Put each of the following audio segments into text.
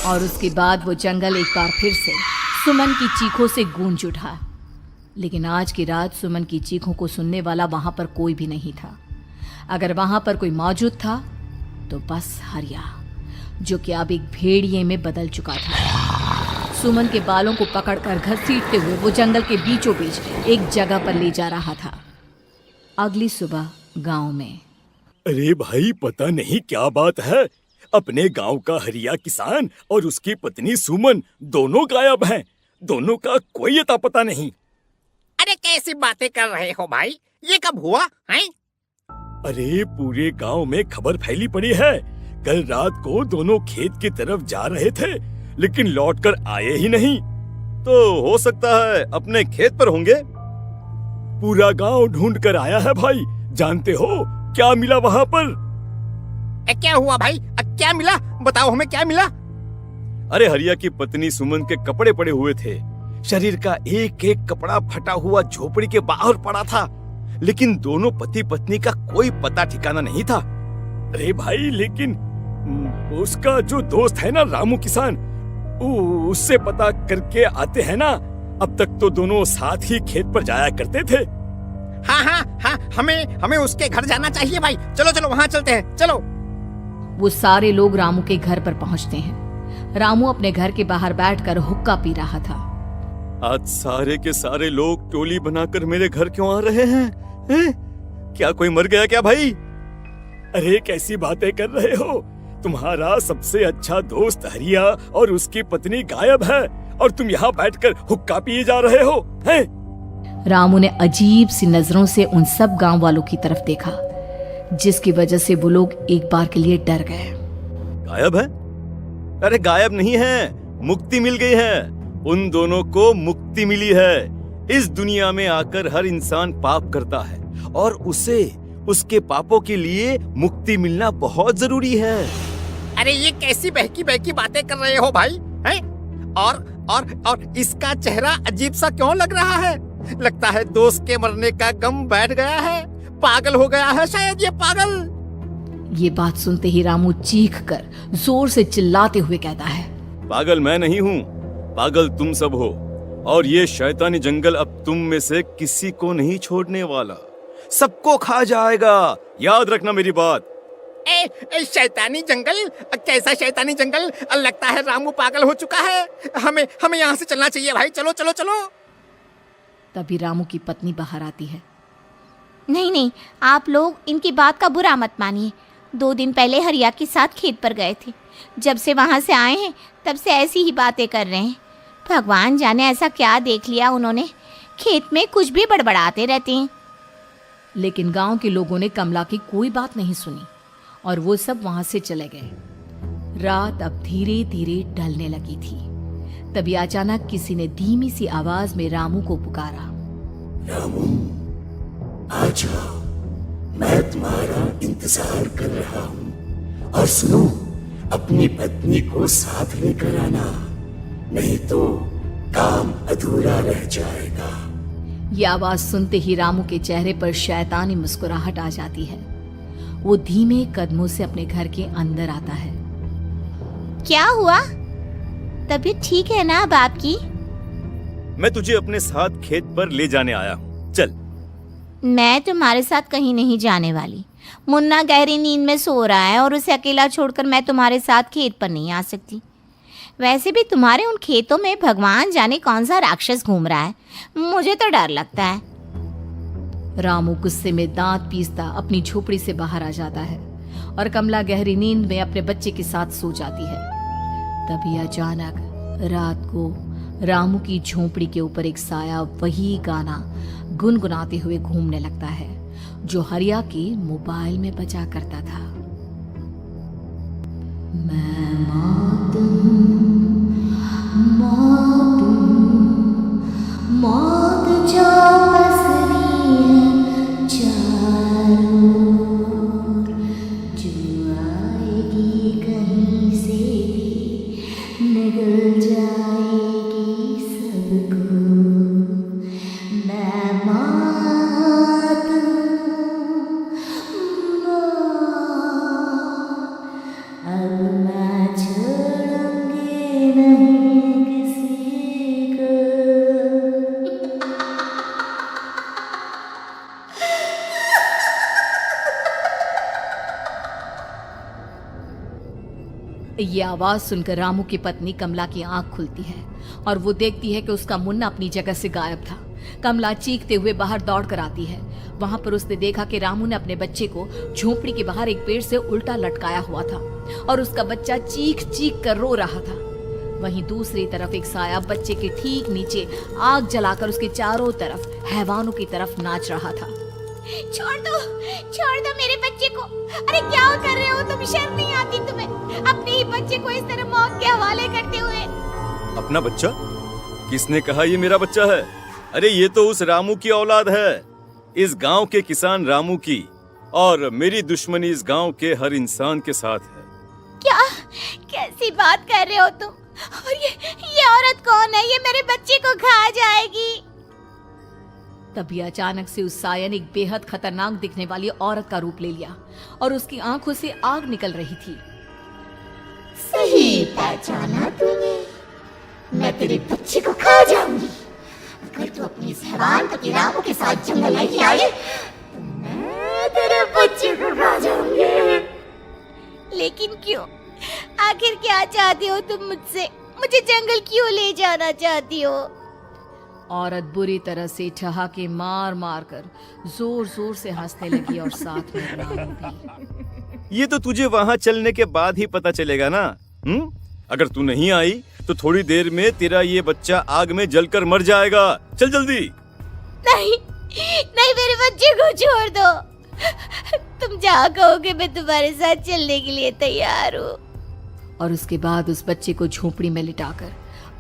और उसके बाद वो जंगल एक बार फिर से सुमन की चीखों से गूंज उठा। लेकिन आज की रात सुमन की चीखों को सुनने वाला वहां पर कोई भी नहीं था। अगर वहां पर कोई मौजूद था तो बस हरिया, जो कि अब एक भेड़िए में बदल चुका था। सुमन के बालों को पकड़कर घसीटते हुए वो जंगल के बीचों बीच एक जगह पर ले जा रहा था। अगली सुबह गांव में। अरे भाई, पता नहीं क्या बात है, अपने गांव का हरिया किसान और उसकी पत्नी सुमन दोनों गायब हैं। दोनों का कोई अता पता नहीं। अरे कैसी बातें कर रहे हो भाई, ये कब हुआ है? अरे पूरे गांव में खबर फैली पड़ी है। कल रात को दोनों खेत की तरफ जा रहे थे, लेकिन लौटकर आए ही नहीं। तो हो सकता है अपने खेत पर होंगे। पूरा गांव ढूंढ कर आया है भाई। जानते हो क्या मिला वहां पर? क्या हुआ भाई? क्या मिला? बताओ हमें, क्या मिला? अरे हरिया की पत्नी सुमन के कपड़े पड़े हुए थे। शरीर का एक एक कपड़ा फटा हुआ झोपड़ी के बाहर पड़ा था, लेकिन दोनों पति पत्नी का कोई पता ठिकाना नहीं था। अरे भाई, लेकिन उसका जो दोस्त है ना रामू किसान, उससे पता करके आते हैं ना। अब तक तो दोनों साथ ही खेत पर जाया करते थे। हाँ, हमें उसके घर जाना चाहिए भाई। चलो चलो वहाँ चलते हैं, चलो। वो सारे लोग रामू के घर पर पहुंचते हैं। रामू अपने घर के बाहर बैठकर हुक्का पी रहा था। आज सारे के सारे लोग टोली बनाकर मेरे घर क्यों आ रहे हैं? क्या कोई मर गया क्या भाई? अरे कैसी बातें कर रहे हो? तुम्हारा सबसे अच्छा दोस्त हरिया और उसकी पत्नी गायब है और तुम यहाँ बैठकर हुक्का पिए जा रहे हो हैं? रामू ने अजीब सी नजरों से उन सब गांव वालों की तरफ देखा, जिसकी वजह से वो लोग एक बार के लिए डर गए। गायब है? अरे गायब नहीं है, मुक्ति मिल गई है। उन दोनों को मुक्ति मिली है। इस दुनिया में आकर हर इंसान पाप करता है और उसे उसके पापों के लिए मुक्ति मिलना बहुत जरूरी है। अरे ये कैसी बहकी बहकी बातें कर रहे हो भाई, हैं? और इसका चेहरा अजीब सा क्यों लग रहा है? लगता है दोस्त के मरने का गम बैठ गया है। पागल हो गया है शायद ये पागल। ये बात सुनते ही रामू चीख कर जोर से चिल्लाते हुए कहता है, पागल मैं नहीं हूँ, पागल तुम सब हो। और ये शैतानी जंगल अब तुम में से किसी को नहीं छोड़ने वाला, सबको खा जाएगा। याद रखना मेरी बात। शैतानी जंगल? कैसा शैतानी जंगल? लगता है रामू पागल हो चुका है। हमें यहाँ से चलना चाहिए भाई। चलो चलो चलो। तभी रामू की पत्नी बाहर आती है। नहीं, आप लोग इनकी बात का बुरा मत मानिए। 2 दिन पहले हरिया के साथ खेत पर गए थे। जब से वहाँ से आए हैं तब से ऐसी ही बातें कर रहे हैं। भगवान जाने ऐसा क्या देख लिया उन्होंने, खेत में कुछ भी बड़बड़ाते रहते हैं। लेकिन गांव के लोगों ने कमला की कोई बात नहीं सुनी और वो सब वहां से चले गए। रात अब धीरे धीरे ढलने लगी थी। तभी अचानक किसी ने धीमी सी आवाज में रामू को पुकारा। रामू, आ जाओ, मैं तुम्हारा इंतजार कर रहा हूँ। और सुनो, अपनी पत्नी को साथ लेकर आना, नहीं तो काम अधूरा रह जाएगा। ये आवाज सुनते ही रामू के चेहरे पर शैतानी मुस्कुराहट आ जाती है। वो धीमे कदमों से अपने घर के अंदर आता है। क्या हुआ? तबीयत ठीक है ना अब आपकी? मैं तुझे अपने साथ खेत पर ले जाने आया हूँ, चल। मैं तुम्हारे साथ कहीं नहीं जाने वाली। मुन्ना गहरी नींद में सो रहा है और उसे अकेला छोड़कर मैं तुम्हारे साथ खेत पर नहीं आ सकती। वैसे भी तुम्हारे उन खेतों में भगवान जाने कौन सा राक्षस घूम रहा है, मुझे तो डर लगता है। रामू गुस्से में दांत पीसता अपनी झोपड़ी से बाहर आ जाता है और कमला गहरी नींद में अपने बच्चे के साथ सो जाती है। तभी अचानक रात को रामू की झोपड़ी के ऊपर एक साया वही गाना गुनगुनाते हुए घूमने लगता है जो हरिया के मोबाइल में बजा करता था। मैं मौत जो बसरी है चारों ओर, जो आएगी कहीं से भी निगल जाएगी सबको। मैं मौत अब मैं छोड़ूंगी ये आवाज सुनकर रामू की पत्नी कमला की आंख खुलती है और वो देखती है कि उसका मुन्ना अपनी जगह से गायब था। कमला चीखते हुए बाहर दौड़ कर आती है। वहां पर उसने देखा कि रामू ने अपने बच्चे को झोपड़ी के बाहर एक पेड़ से उल्टा लटकाया हुआ था और उसका बच्चा चीख चीख कर रो रहा था। वहीं दूसरी तरफ एक साया बच्चे के ठीक नीचे आग जलाकर उसके चारों तरफ हैवानों की तरफ नाच रहा था। छोड़ दो मेरे बच्चे को। अरे क्या कर रहे हो तुम? शर्म नहीं आती तुम्हें? अपने ही बच्चे को इस तरह मौत के हवाले करते हुए। अपना बच्चा? किसने कहा ये मेरा बच्चा है? अरे ये तो उस रामू की औलाद है, इस गांव के किसान रामू की, और मेरी दुश्मनी इस गांव के हर इंसान के साथ है। क्या? कैसी बात कर रहे हो तुम? और ये औरत कौन है? ये मेरे बच्चे को खा जाएगी। तभी अचानक से उस साया ने एक बेहद खतरनाक दिखने वाली औरत का रूप ले लिया और उसकी आंखों से आग निकल रही थी। सही पहचाना तूने। मैं तेरे बच्चे को खा जाऊंगी। अगर तू अपनी इस हैवान पति रामू के साथ जंगल नहीं आए तो मैं तेरे बच्चे को खा जाऊंगी। लेकिन क्यों? आखिर क्या चाहती हो तुम मुझसे? मुझे जंगल क्यों ले जाना चाहती हो? औरत बुरी तरह से ठहाके मार मार कर जोर जोर से हंसने लगी और साथ में रामू भी। ये तो तुझे वहाँ चलने के बाद ही पता चलेगा ना। अगर तू नहीं आई तो थोड़ी देर में तेरा ये बच्चा आग में जलकर मर जाएगा। चल जल्दी। नहीं, मेरे बच्चे को छोड़ दो। तुम जहाँ कहोगे मैं तुम्हारे साथ चलने के लिए तैयार हूँ। और उसके बाद उस बच्चे को झोपड़ी में लिटाकर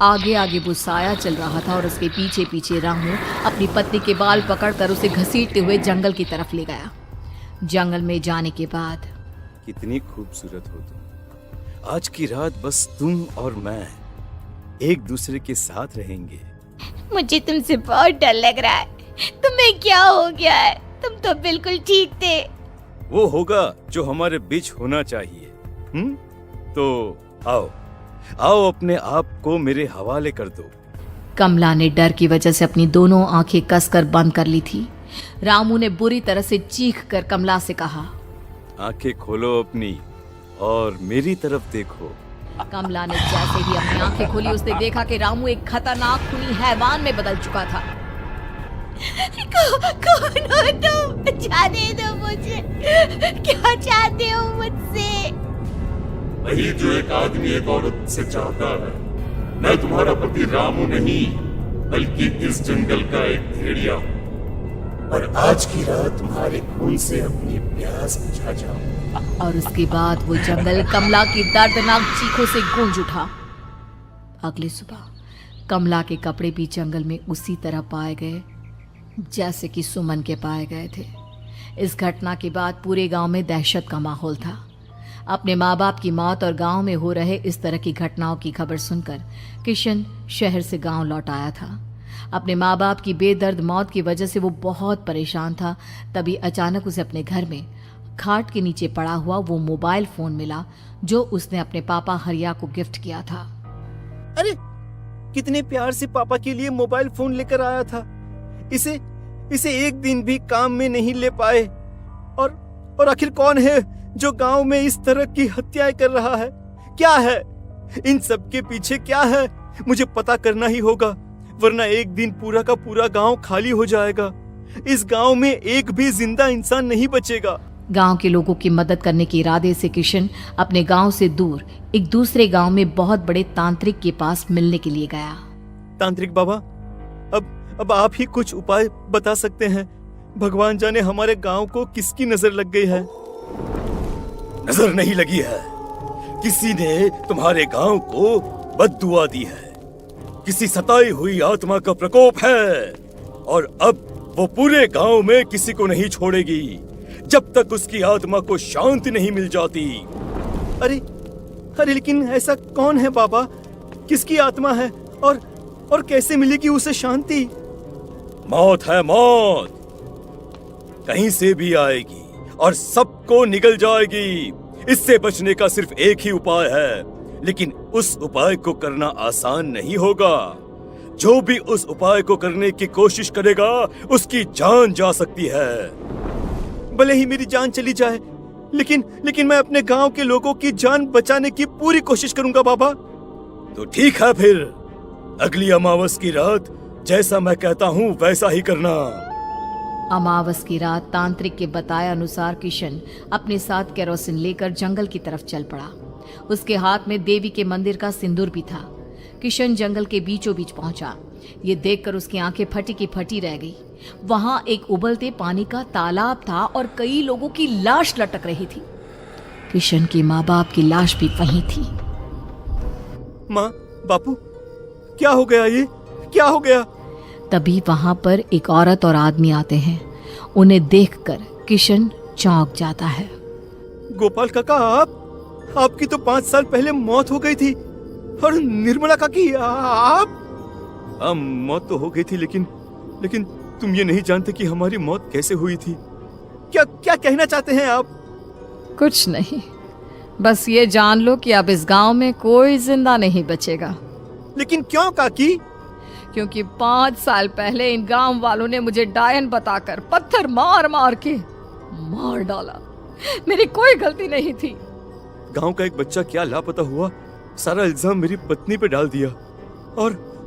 आगे आगे वो साया चल रहा था और उसके पीछे पीछे रामू अपनी पत्नी के बाल पकड़कर उसे घसीटते हुए जंगल की तरफ ले गया। जंगल में जाने के बाद, कितनी खूबसूरत हो तुम। आज की रात बस तुम और मैं एक दूसरे के साथ रहेंगे। मुझे तुमसे बहुत डर लग रहा है। तुम्हें क्या हो गया है? तुम तो बिल्कुल ठीक थे। वो होगा जो हमारे बीच होना चाहिए। तो आओ अपने आप को मेरे हवाले कर दो। कमला ने डर की वजह से अपनी दोनों आंखें कसकर बंद कर ली थी। रामू ने बुरी तरह से चीख कर कमला से कहा, आंखें खोलो अपनी और मेरी तरफ देखो। कमला ने जैसे ही अपनी आंखें खोली उसने देखा कि रामू एक खतरनाक खूनी हैवान में बदल चुका था। कौन हो तुम? जाने दो मुझे। क्या चाहते हो मुझसे? वही जो एक आदमी एक औरत से चाहता है। मैं तुम्हारा पति रामू नहीं, बल्कि इस जंगल का एक भेड़िया हूँ, और आज की रात तुम्हारे खून से अपनी प्यास बुझा जाऊं। और उसके बाद वो जंगल कमला की दर्दनाक चीखों से गूंज उठा। अगली सुबह कमला के कपड़े भी जंगल में उसी तरह पाए गए जैसे कि सुमन के पाए गए थे। इस घटना के बाद पूरे गांव में दहशत का माहौल था। अपने माँ बाप की मौत और गांव में हो रहे इस तरह की घटनाओं की खबर सुनकर किशन शहर से गांव लौट आया था। अपने माँ बाप की बेदर्द मौत की वजह से वो बहुत परेशान था। तभी अचानक उसे अपने घर में खाट के नीचे पड़ा हुआ वो मोबाइल फोन मिला जो उसने अपने पापा हरिया को गिफ्ट किया था। अरे कितने प्यार से पापा के लिए मोबाइल फोन लेकर आया था। इसे एक दिन भी काम में नहीं ले पाए। और आखिर कौन है जो गांव में इस तरह की हत्याएं कर रहा है? क्या है इन सब के पीछे? क्या है? मुझे पता करना ही होगा, वरना एक दिन पूरा का पूरा गांव खाली हो जाएगा। इस गांव में एक भी जिंदा इंसान नहीं बचेगा। गांव के लोगों की मदद करने के इरादे से किशन अपने गांव से दूर एक दूसरे गांव में बहुत बड़े तांत्रिक के पास मिलने के लिए गया। तांत्रिक बाबा, अब आप ही कुछ उपाय बता सकते हैं। भगवान जाने हमारे गांव को किसकी नजर लग गई है। नजर नहीं लगी है, किसी ने तुम्हारे गांव को बद्दुआ दी है। किसी सताई हुई आत्मा का प्रकोप है और अब वो पूरे गांव में किसी को नहीं छोड़ेगी जब तक उसकी आत्मा को शांति नहीं मिल जाती। अरे लेकिन ऐसा कौन है बाबा? किसकी आत्मा है और कैसे मिलेगी उसे शांति? मौत है, मौत कहीं से भी आएगी और सबको निगल जाएगी। इससे बचने का सिर्फ एक ही उपाय है, लेकिन उस उपाय को करना आसान नहीं होगा। जो भी उस उपाय को करने की कोशिश करेगा उसकी जान जा सकती है। भले ही मेरी जान चली जाए, लेकिन मैं अपने गांव के लोगों की जान बचाने की पूरी कोशिश करूंगा बाबा। तो ठीक है, फिर अगली अमावस की रात जैसा मैं कहता हूँ वैसा ही करना। अमावस की रात तांत्रिक के बताए अनुसार किशन अपने साथ केरोसिन लेकर जंगल की तरफ चल पड़ा। उसके हाथ में देवी के मंदिर का सिंदूर भी था। किशन जंगल के बीचों बीच पहुंचा। ये देखकर उसकी आंखें फटी की फटी रह गई। वहां एक उबलते पानी का तालाब था और कई लोगों की लाश लटक रही थी। किशन के माँ बाप की लाश भी वहीं थी। माँ, बापू, क्या हो गया? ये क्या हो गया? तभी वहां पर एक औरत और आदमी आते हैं। उन्हें देखकर किशन चौंक जाता है। गोपाल काका, आपकी तो 5 साल पहले मौत हो गई थी। और निर्मला काकी, आप? मौत तो हो गई थी, लेकिन तुम ये नहीं जानते कि हमारी मौत कैसे हुई थी। क्या कहना चाहते हैं आप? कुछ नहीं, बस ये जान लो कि अब इस गांव में कोई जिंदा नहीं बचेगा। लेकिन क्यों काकी? क्योंकि 5 साल पहले इन गांव वालों ने मुझे डायन बताकर पत्थर मार मार के मार डाला। मेरी कोई गलती नहीं थी। गांव का एक बच्चा क्या लापता हुआ, सारा इल्जाम मेरी पत्नी पे डाल दिया।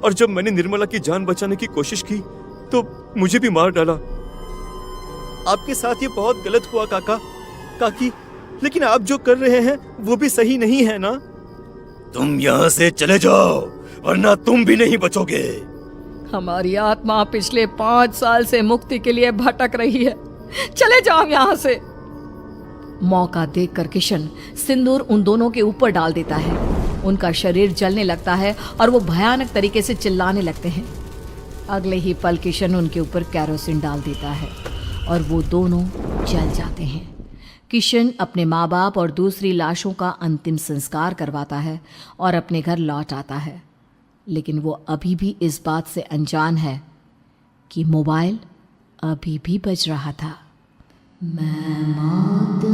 और जब मैंने निर्मला की जान बचाने की कोशिश की तो मुझे भी मार डाला। आपके साथ ये बहुत गलत हुआ काकी, लेकिन आप जो कर रहे हैं वो भी सही नहीं है ना? तुम यहाँ से चले जाओ वरना तुम भी नहीं बचोगे। हमारी आत्मा पिछले 5 साल से मुक्ति के लिए भटक रही है। चले जाओ यहाँ से। मौका देखकर किशन सिंदूर उन दोनों के ऊपर डाल देता है। उनका शरीर जलने लगता है और वो भयानक तरीके से चिल्लाने लगते हैं। अगले ही पल किशन उनके ऊपर केरोसिन डाल देता है और वो दोनों जल जाते हैं। किशन अपने माँ बाप और दूसरी लाशों का अंतिम संस्कार करवाता है और अपने घर लौट आता है। लेकिन वो अभी भी इस बात से अनजान है कि मोबाइल अभी भी बज रहा था। मैं मौत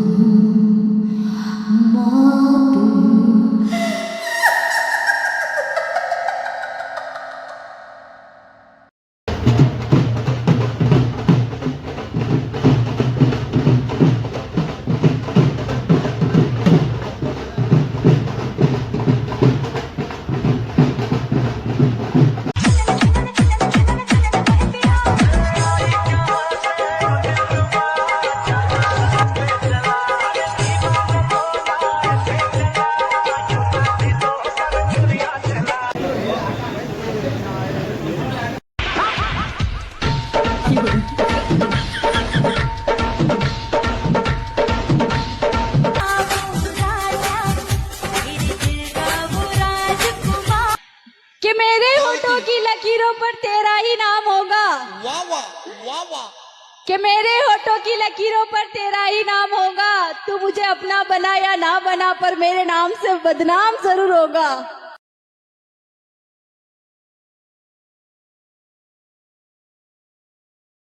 कि मेरे होठों की लकीरों पर तेरा ही नाम होगा। वाह वाह वाह वाह। कि मेरे होठों की लकीरों पर तेरा ही नाम होगा। तू मुझे अपना बना या ना बना, पर मेरे नाम से बदनाम जरूर होगा।